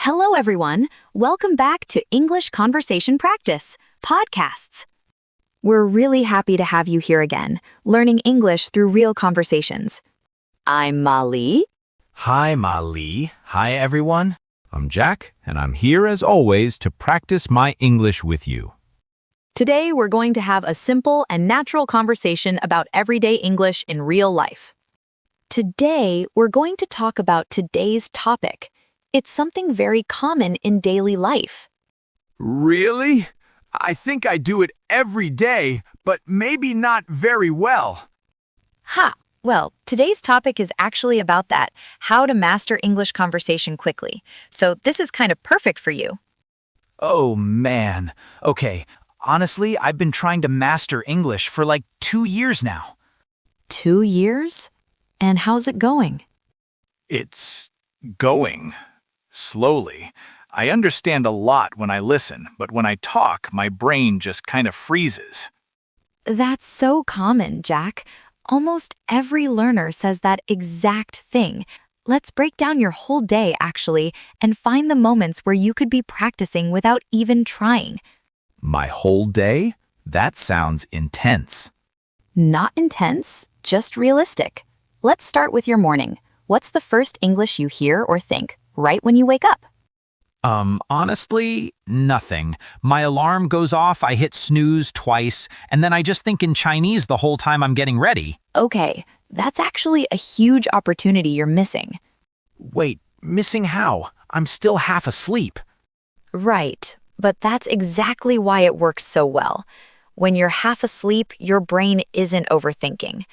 Hello, everyone. Welcome back to English Conversation Practice podcasts. We're really happy to have you here again, learning English through real conversations. I'm Mali. Hi, Mali. Hi, everyone. I'm Jack, and I'm here as always to practice my English with you. Today, we're going to have a simple and natural conversation about everyday English in real life. Today, we're going to talk about today's topic. It's something very common in daily life. Really? I think I do it every day, but maybe not very well. Ha! Well, today's topic is actually about that, how to master English conversation quickly. So this is kind of perfect for you. Oh, man. Okay, honestly, I've been trying to master English for like 2 years now. 2 years? And how's it going? It's going slowly. I understand a lot when I listen, but when I talk, my brain just kind of freezes. That's so common, Jack. Almost every learner says that exact thing. Let's break down your whole day, actually, and find the moments where you could be practicing without even trying. My whole day? That sounds intense. Not intense, just realistic. Let's start with your morning. What's the first English you hear or think right when you wake up? Honestly, nothing. My alarm goes off, I hit snooze twice, and then I just think in Chinese the whole time I'm getting ready. Okay, that's actually a huge opportunity you're missing. Wait, missing how? I'm still half asleep. Right, but that's exactly why it works so well. When you're half asleep, your brain isn't overthinking.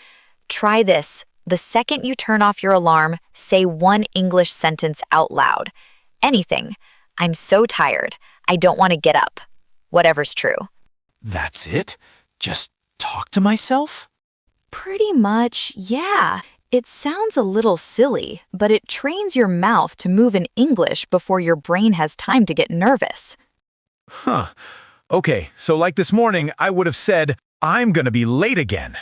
Try this. The second you turn off your alarm, say one English sentence out loud. Anything. I'm so tired. I don't want to get up. Whatever's true. That's it? Just talk to myself? Pretty much, yeah. It sounds a little silly, but it trains your mouth to move in English before your brain has time to get nervous. Huh. Okay, so like this morning, I would have said, I'm gonna be late again.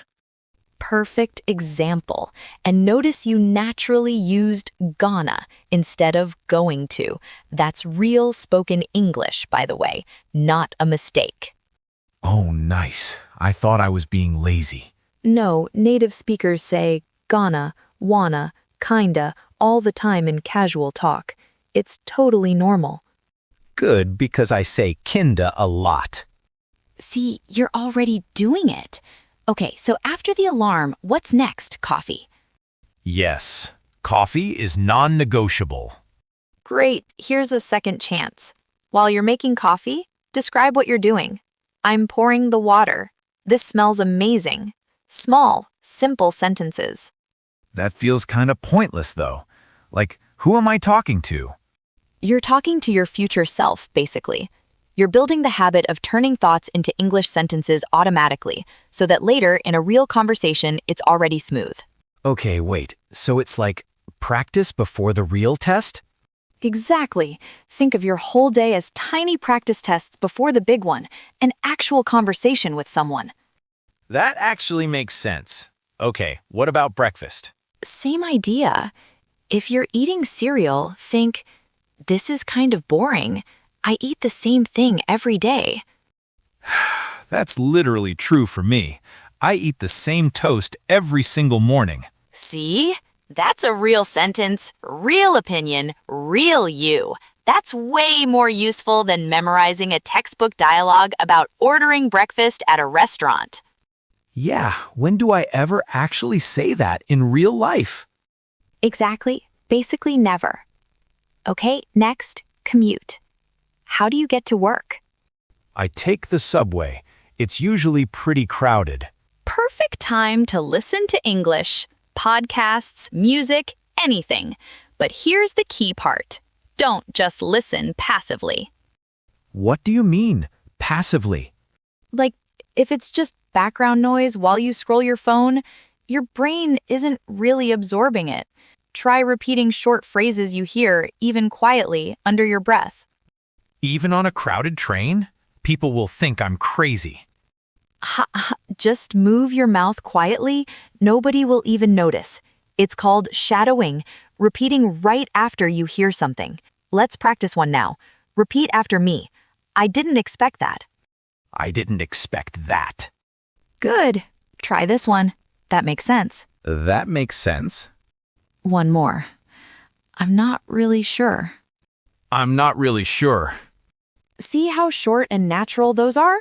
Perfect example. And notice you naturally used gonna instead of going to. That's real spoken English, by the way, not a mistake. Oh, nice. I thought I was being lazy. No, native speakers say gonna, wanna, kinda all the time in casual talk. It's totally normal. Good, because I say kinda a lot. See, you're already doing it. Okay, so after the alarm, what's next, coffee? Yes, coffee is non-negotiable. Great, here's a second chance. While you're making coffee, describe what you're doing. I'm pouring the water. This smells amazing. Small, simple sentences. That feels kind of pointless, though. Like, who am I talking to? You're talking to your future self, basically. You're building the habit of turning thoughts into English sentences automatically, so that later, in a real conversation, it's already smooth. Okay, wait. So it's like practice before the real test? Exactly. Think of your whole day as tiny practice tests before the big one, an actual conversation with someone. That actually makes sense. Okay, what about breakfast? Same idea. If you're eating cereal, think, this is kind of boring. I eat the same thing every day. That's literally true for me. I eat the same toast every single morning. See? That's a real sentence, real opinion, real you. That's way more useful than memorizing a textbook dialogue about ordering breakfast at a restaurant. Yeah, when do I ever actually say that in real life? Exactly. Basically never. Okay, next, commute. How do you get to work? I take the subway. It's usually pretty crowded. Perfect time to listen to English, podcasts, music, anything. But here's the key part. Don't just listen passively. What do you mean, passively? Like, if it's just background noise while you scroll your phone, your brain isn't really absorbing it. Try repeating short phrases you hear, even quietly, under your breath. Even on a crowded train? People will think I'm crazy. Just move your mouth quietly. Nobody will even notice. It's called shadowing, repeating right after you hear something. Let's practice one now. Repeat after me. I didn't expect that. I didn't expect that. Good. Try this one. That makes sense. That makes sense. One more. I'm not really sure. I'm not really sure. See how short and natural those are?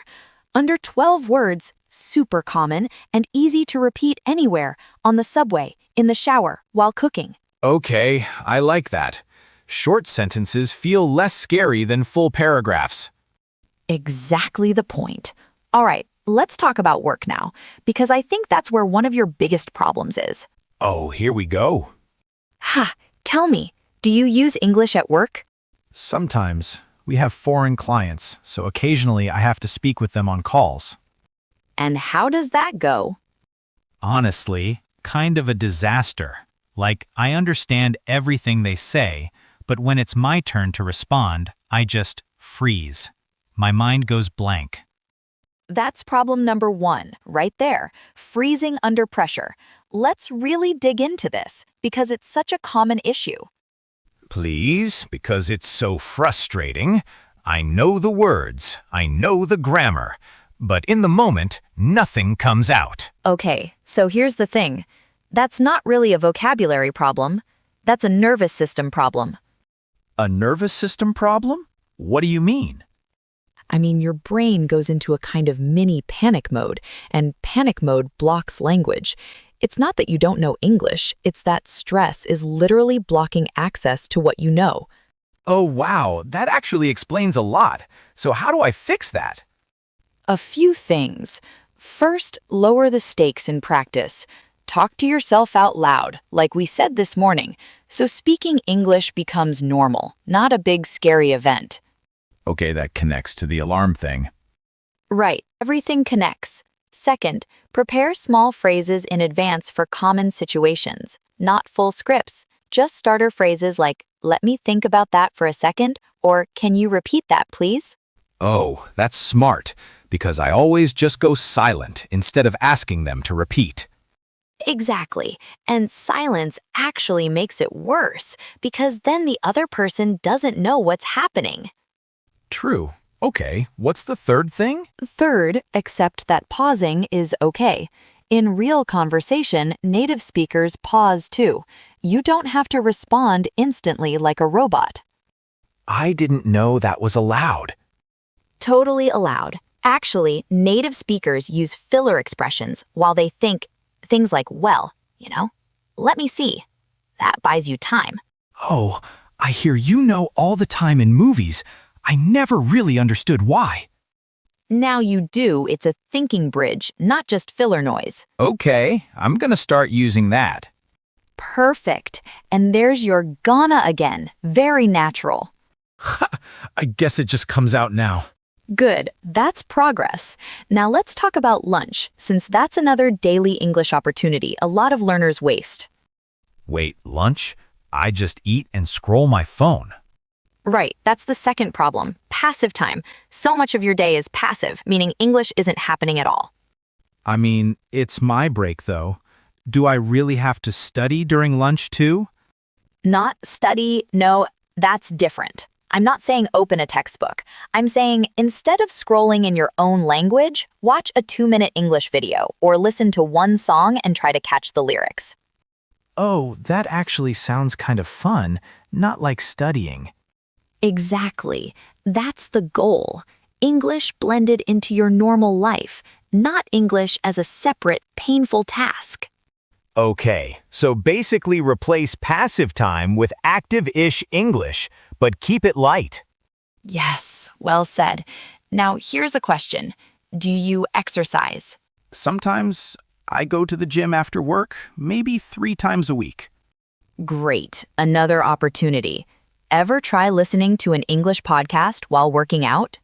Under 12 words, super common and easy to repeat anywhere, on the subway, in the shower, while cooking. Okay, I like that. Short sentences feel less scary than full paragraphs. Exactly the point. All right, let's talk about work now, because I think that's where one of your biggest problems is. Oh, here we go. Ha, tell me, do you use English at work? Sometimes. We have foreign clients, so occasionally I have to speak with them on calls. And how does that go? Honestly, kind of a disaster. Like, I understand everything they say, but when it's my turn to respond, I just freeze. My mind goes blank. That's problem number 1, right there, freezing under pressure. Let's really dig into this, because it's such a common issue. Please, because it's so frustrating. I know the words, I know the grammar, but in the moment, nothing comes out. Okay, so here's the thing. That's not really a vocabulary problem. That's a nervous system problem. A nervous system problem? What do you mean? I mean, your brain goes into a kind of mini panic mode, and panic mode blocks language. It's not that you don't know English, it's that stress is literally blocking access to what you know. Oh, wow, that actually explains a lot. So how do I fix that? A few things. First, lower the stakes in practice. Talk to yourself out loud, like we said this morning, so speaking English becomes normal, not a big scary event. Okay, that connects to the alarm thing. Right, everything connects. Second, prepare small phrases in advance for common situations, not full scripts. Just starter phrases like, let me think about that for a second, or can you repeat that, please? Oh, that's smart, because I always just go silent instead of asking them to repeat. Exactly. And silence actually makes it worse, because then the other person doesn't know what's happening. True. Okay, what's the third thing? Third, accept that pausing is okay. In real conversation, native speakers pause too. You don't have to respond instantly like a robot. I didn't know that was allowed. Totally allowed. Actually, native speakers use filler expressions while they think things like, well, let me see. That buys you time. Oh, I hear you know all the time in movies. I never really understood why. Now you do, it's a thinking bridge, not just filler noise. Okay, I'm gonna start using that. Perfect. And there's your gonna again. Very natural. I guess it just comes out now. Good. That's progress. Now let's talk about lunch, since that's another daily English opportunity a lot of learners waste. Wait, lunch? I just eat and scroll my phone. Right, that's the second problem. Passive time. So much of your day is passive, meaning English isn't happening at all. I mean, it's my break though. Do I really have to study during lunch too? Not study, no, that's different. I'm not saying open a textbook. I'm saying instead of scrolling in your own language, watch a 2-minute English video or listen to one song and try to catch the lyrics. Oh, that actually sounds kind of fun, not like studying. Exactly. That's the goal. English blended into your normal life, not English as a separate, painful task. Okay, so basically replace passive time with active-ish English, but keep it light. Yes, well said. Now here's a question. Do you exercise? Sometimes I go to the gym after work, maybe 3 times a week. Great. Another opportunity. Ever try listening to an English podcast while working out?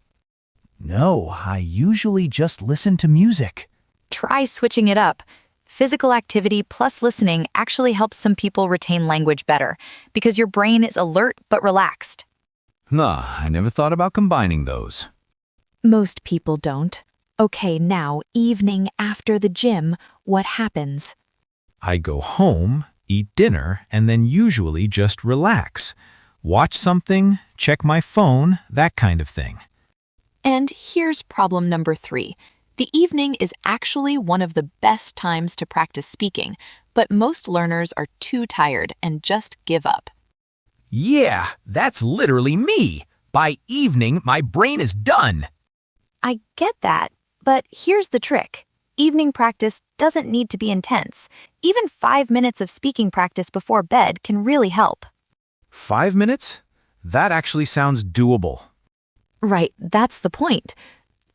No, I usually just listen to music. Try switching it up. Physical activity plus listening actually helps some people retain language better because your brain is alert but relaxed. Nah, I never thought about combining those. Most people don't. Okay, now, evening after the gym, what happens? I go home, eat dinner, and then usually just relax. Watch something, check my phone, that kind of thing. And here's problem number 3. The evening is actually one of the best times to practice speaking, but most learners are too tired and just give up. Yeah, that's literally me. By evening, my brain is done. I get that, but here's the trick. Evening practice doesn't need to be intense. Even 5 minutes of speaking practice before bed can really help. 5 minutes? That actually sounds doable. Right, that's the point.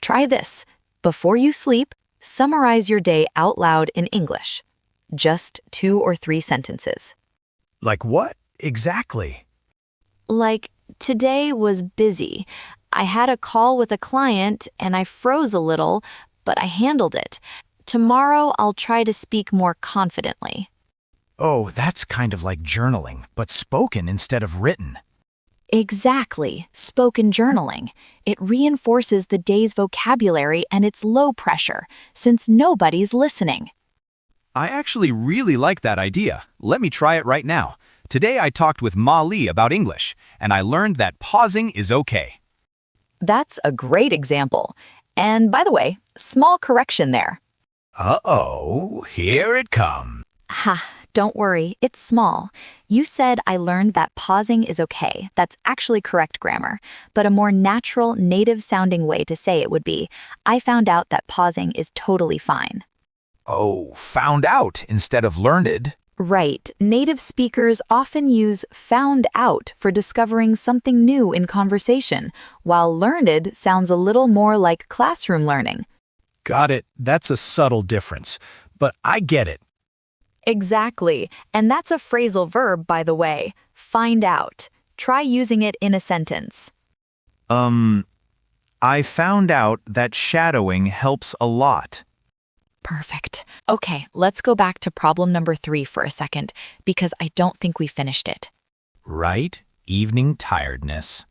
Try this. Before you sleep, summarize your day out loud in English. Just 2 or 3 sentences. Like what? Exactly. Like, today was busy. I had a call with a client and I froze a little, but I handled it. Tomorrow I'll try to speak more confidently. Oh, that's kind of like journaling, but spoken instead of written. Exactly, spoken journaling. It reinforces the day's vocabulary and it's low pressure, since nobody's listening. I actually really like that idea. Let me try it right now. Today I talked with Ma Li about English, and I learned that pausing is okay. That's a great example. And by the way, small correction there. Uh-oh, here it comes. Ha, don't worry, it's small. You said I learned that pausing is okay. That's actually correct grammar. But a more natural, native-sounding way to say it would be, I found out that pausing is totally fine. Oh, found out instead of learned. Right. Native speakers often use found out for discovering something new in conversation, while learned sounds a little more like classroom learning. Got it. That's a subtle difference, but I get it. Exactly. And that's a phrasal verb, by the way. Find out. Try using it in a sentence. I found out that shadowing helps a lot. Perfect. Okay, let's go back to problem number 3 for a second, because I don't think we finished it. Right? Evening tiredness.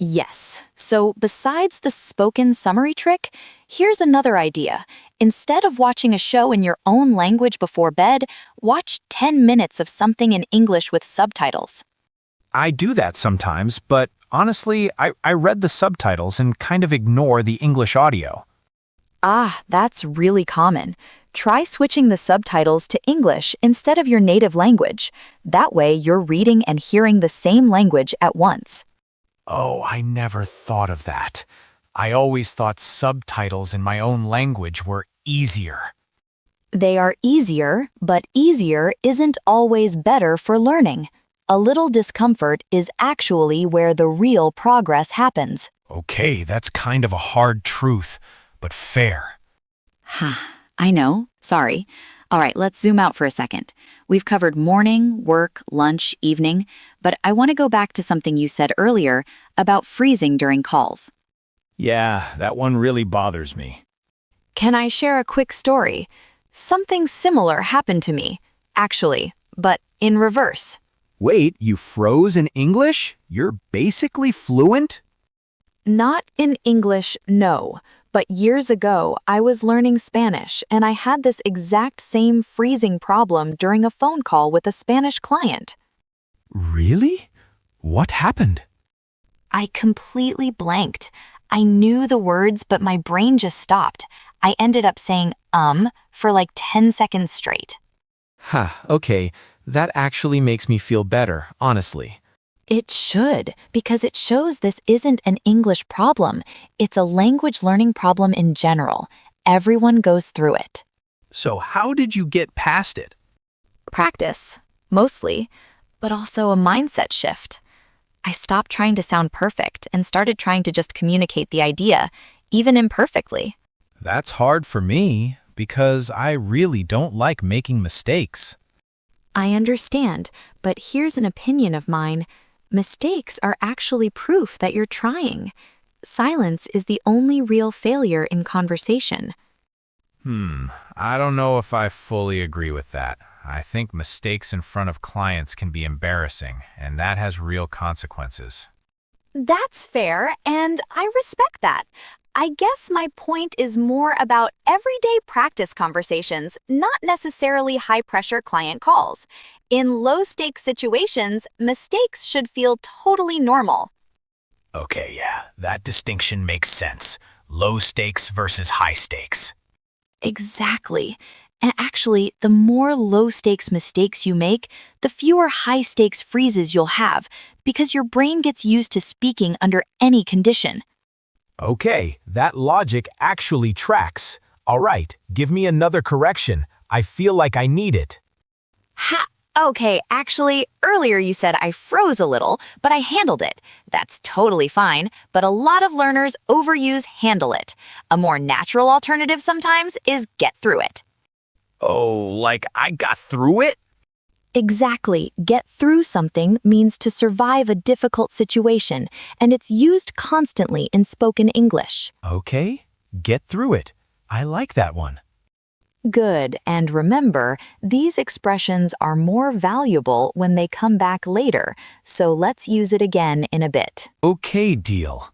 Yes. So besides the spoken summary trick, here's another idea. Instead of watching a show in your own language before bed, watch 10 minutes of something in English with subtitles. I do that sometimes, but honestly, I read the subtitles and kind of ignore the English audio. Ah, that's really common. Try switching the subtitles to English instead of your native language. That way, you're reading and hearing the same language at once. Oh, I never thought of that. I always thought subtitles in my own language were easier. They are easier, but easier isn't always better for learning. A little discomfort is actually where the real progress happens. Okay, that's kind of a hard truth, but fair. I know. Sorry. All right, let's zoom out for a second. We've covered morning, work, lunch, evening, but I want to go back to something you said earlier about freezing during calls. Yeah, that one really bothers me. Can I share a quick story? Something similar happened to me, actually, but in reverse. Wait, you froze in English? You're basically fluent? Not in English, no. But years ago, I was learning Spanish, and I had this exact same freezing problem during a phone call with a Spanish client. Really? What happened? I completely blanked. I knew the words, but my brain just stopped. I ended up saying, for like 10 seconds straight. Okay. That actually makes me feel better, honestly. It should, because it shows this isn't an English problem. It's a language learning problem in general. Everyone goes through it. So how did you get past it? Practice, mostly, but also a mindset shift. I stopped trying to sound perfect and started trying to just communicate the idea, even imperfectly. That's hard for me, because I really don't like making mistakes. I understand, but here's an opinion of mine. Mistakes are actually proof that you're trying. Silence is the only real failure in conversation. I don't know if I fully agree with that. I think mistakes in front of clients can be embarrassing, and that has real consequences. That's fair, and I respect that. I guess my point is more about everyday practice conversations, not necessarily high-pressure client calls. In low-stakes situations, mistakes should feel totally normal. Okay, yeah, that distinction makes sense. Low stakes versus high stakes. Exactly. And actually, the more low-stakes mistakes you make, the fewer high-stakes freezes you'll have, because your brain gets used to speaking under any condition. Okay, that logic actually tracks. All right, give me another correction. I feel like I need it. Ha! Okay, actually, earlier you said I froze a little, but I handled it. That's totally fine, but a lot of learners overuse handle it. A more natural alternative sometimes is get through it. Oh, like I got through it? Exactly. Get through something means to survive a difficult situation, and it's used constantly in spoken English. Okay, get through it. I like that one. Good, and remember, these expressions are more valuable when they come back later, so let's use it again in a bit. Okay, deal.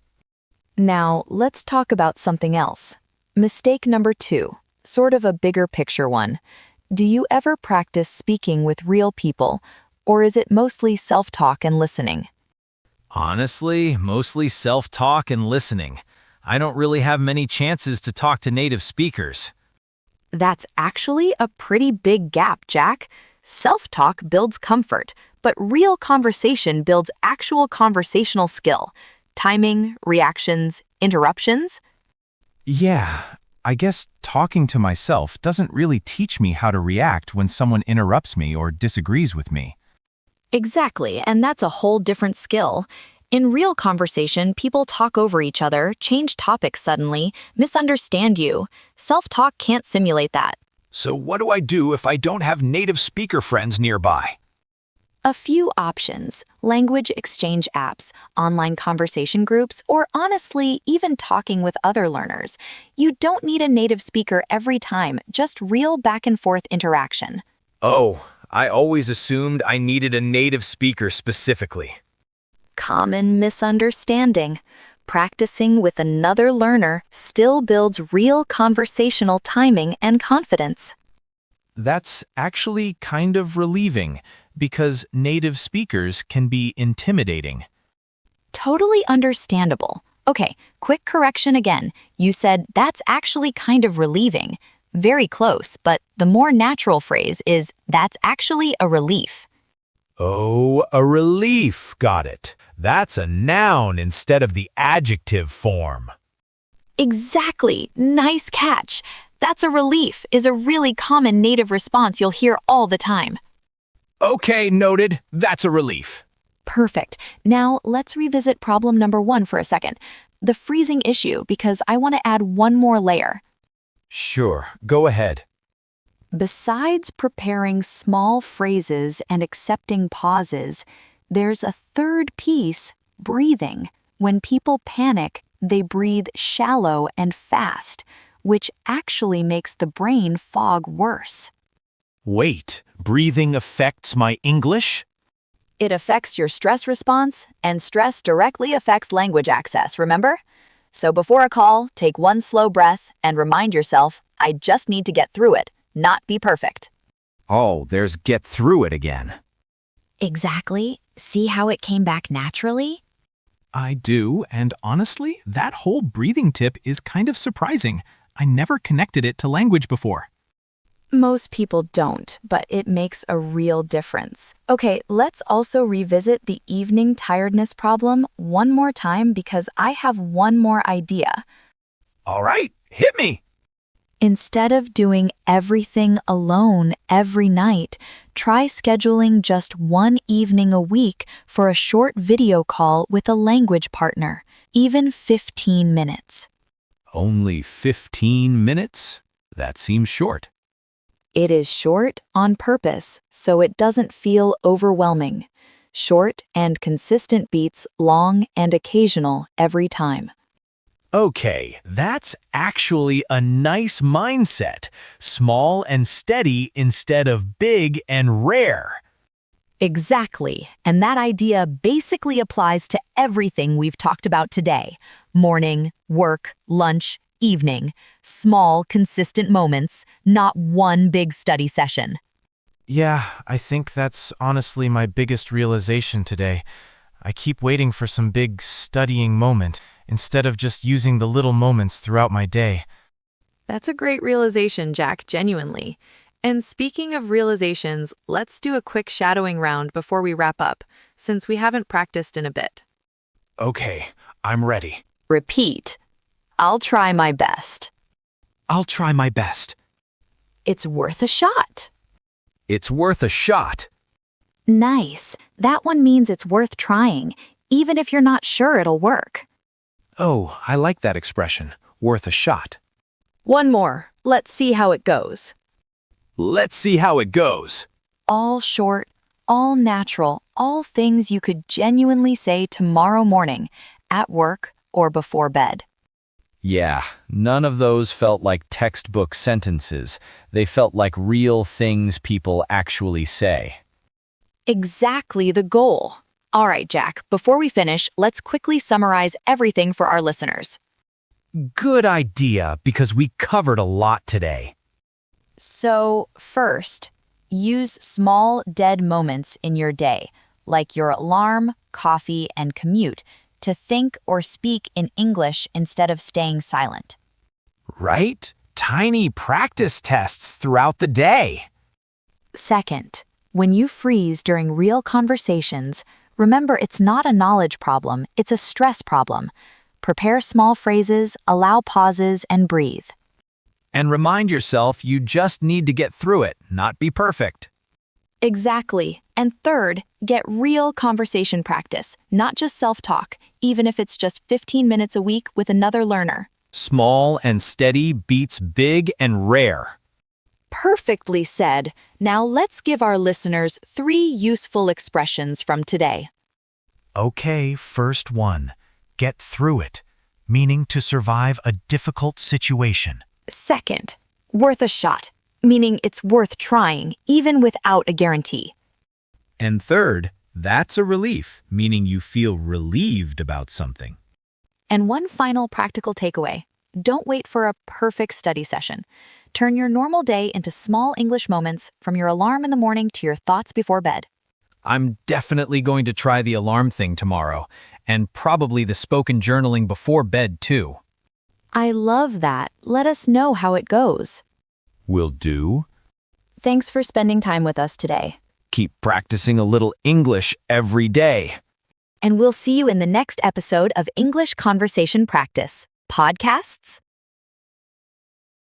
Now, let's talk about something else. Mistake number 2, sort of a bigger picture one. Do you ever practice speaking with real people, or is it mostly self-talk and listening? Honestly, mostly self-talk and listening. I don't really have many chances to talk to native speakers. That's actually a pretty big gap, Jack. Self-talk builds comfort, but real conversation builds actual conversational skill. Timing, reactions, interruptions. Yeah, I guess talking to myself doesn't really teach me how to react when someone interrupts me or disagrees with me. Exactly, and that's a whole different skill. In real conversation, people talk over each other, change topics suddenly, misunderstand you. Self-talk can't simulate that. So what do I do if I don't have native speaker friends nearby? A few options: language exchange apps, online conversation groups, or honestly, even talking with other learners. You don't need a native speaker every time, just real back-and-forth interaction. Oh, I always assumed I needed a native speaker specifically. Common misunderstanding. Practicing with another learner still builds real conversational timing and confidence. That's actually kind of relieving, because native speakers can be intimidating. Totally understandable. Okay, quick correction again. You said that's actually kind of relieving. Very close, but the more natural phrase is that's actually a relief. Oh, a relief, got it. That's a noun instead of the adjective form. Exactly. Nice catch. That's a relief is a really common native response you'll hear all the time. Okay, noted. That's a relief. Perfect. Now let's revisit problem number 1 for a second. The freezing issue, because I want to add one more layer. Sure, go ahead. Besides preparing small phrases and accepting pauses, there's a third piece: breathing. When people panic, they breathe shallow and fast, which actually makes the brain fog worse. Wait, breathing affects my English? It affects your stress response, and stress directly affects language access, remember? So before a call, take one slow breath and remind yourself, I just need to get through it, not be perfect. Oh, there's get through it again. Exactly. See how it came back naturally? I do, and honestly, that whole breathing tip is kind of surprising. I never connected it to language before. Most people don't, but it makes a real difference. Okay, let's also revisit the evening tiredness problem one more time because I have one more idea. All right, hit me. Instead of doing everything alone every night, try scheduling just one evening a week for a short video call with a language partner, even 15 minutes. Only 15 minutes? That seems short. It is short on purpose, so it doesn't feel overwhelming. Short and consistent beats long and occasional every time. Okay, that's actually a nice mindset. Small and steady instead of big and rare. Exactly. And that idea basically applies to everything we've talked about today. Morning, work, lunch, evening. Small, consistent moments, not one big study session. Yeah, I think that's honestly my biggest realization today. I keep waiting for some big studying moment instead of just using the little moments throughout my day. That's a great realization, Jack, genuinely. And speaking of realizations, let's do a quick shadowing round before we wrap up, since we haven't practiced in a bit. Okay, I'm ready. Repeat. I'll try my best. I'll try my best. It's worth a shot. It's worth a shot. Nice. That one means it's worth trying, even if you're not sure it'll work. Oh, I like that expression. Worth a shot. One more. Let's see how it goes. Let's see how it goes. All short, all natural, all things you could genuinely say tomorrow morning, at work or before bed. Yeah, none of those felt like textbook sentences. They felt like real things people actually say. Exactly the goal. All right, Jack, before we finish, let's quickly summarize everything for our listeners. Good idea, because we covered a lot today. So, first, use small, dead moments in your day, like your alarm, coffee, and commute, to think or speak in English instead of staying silent. Right? Tiny practice tests throughout the day. Second, when you freeze during real conversations, remember it's not a knowledge problem, it's a stress problem. Prepare small phrases, allow pauses, and breathe. And remind yourself you just need to get through it, not be perfect. Exactly. And third, get real conversation practice, not just self-talk, even if it's just 15 minutes a week with another learner. Small and steady beats big and rare. Perfectly said. Now let's give our listeners 3 useful expressions from today. Okay, first one. Get through it, meaning to survive a difficult situation. Second, worth a shot, meaning it's worth trying, even without a guarantee. And third, that's a relief, meaning you feel relieved about something. And one final practical takeaway. Don't wait for a perfect study session. Turn your normal day into small English moments, from your alarm in the morning to your thoughts before bed. I'm definitely going to try the alarm thing tomorrow, and probably the spoken journaling before bed too. I love that. Let us know how it goes. Will do. Thanks for spending time with us today. Keep practicing a little English every day. And we'll see you in the next episode of English Conversation Practice. Podcasts?